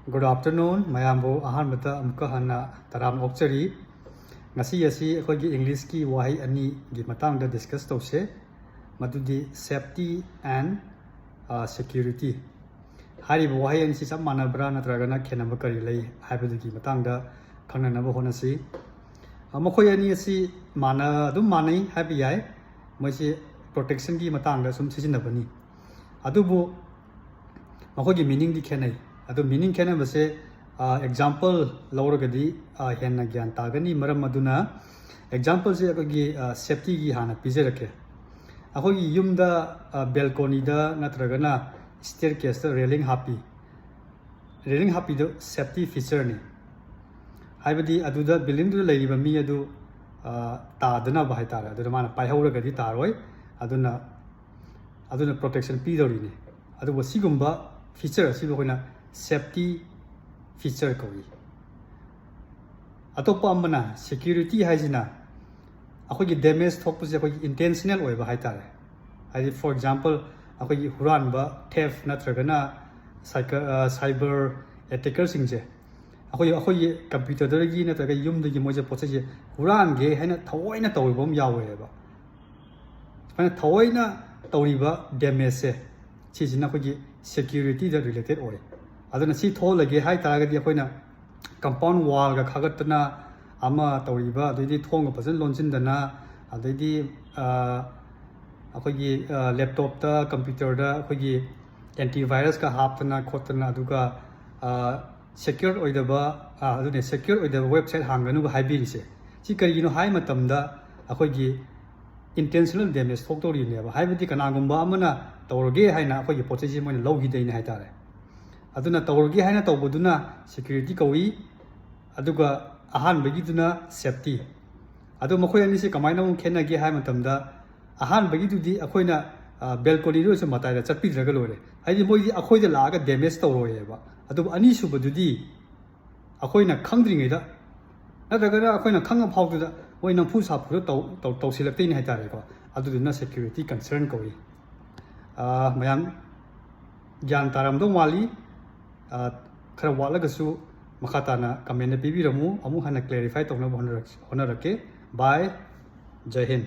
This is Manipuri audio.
Good afternoon, Mayambo Ahanbata Amka Hana Taram Okchari. Ngasi asi akhoi English ki wahai ani gi matang da discuss tause madudi safety and security. Hari wahai ani si samana bra natragana khenamba kari lei haibadu gi matang da khangnaba honasi. Makhoi ani asi mana dum manai habi yai moisi protection gi matang da sum sisinabani. Adubu makhoi gi meaning di khenai. Ado meaning kena base example laura gadi henna gyan tagani maram maduna example se akogi safety gi hana pije rakhe akogi yumda balcony da natragana staircase da railing happy do safety feature ni haibadi aduda building du leiriba mi adu ta dana ba haitara adu mana pai haura gadi taroi aduna protection pi dori ni adu wasigumba feature asibo koina safety feature koi atopa amana security haijina akhoi damage thokpuse akhoi intentional oiba haitare hai for example akhoi huran ba theft natragana cyber attacker singje akhoi computer dagi natraga yumda gi moje poche huran ge haina thawoina tawibom yawe ba haina thawoina tawriba damage se chijina akhoi security da related oi aduna si tholage hai taragadi akoina compound wall ga khagatna ama tawriba adidi thong pasan lonjindana adidi akogi laptop ta computer da akogi antivirus ka haptana khotna aduga secure oidaba adune secure oidaba website hanganu ga haibirise si karigino hai matamda akogi intentional damage thoktori ne ba haibadi kanagumba amana tawroge haina akogi pocheji moina loghi deine haitare aduna tawrogi haina tawbuduna security kawi aduga ahan bagiduna safety adu makhoi ani se kamaina mu khena ge hai matamda ahan bagidudi akoina balcony ro se matai da chapi draga lore haidi moi akhoi da laga damage tawroye ba adu ani subadudi akoina khangdringai da natraga akoina khanga phawdu da oina phu sa phu taw silakte ni haitare ko aduduna security concern kawi mayam gyan taram do wali khara wala gasu makhatana comment na pibiramu amu hana clarify tawna honarake bye jai hind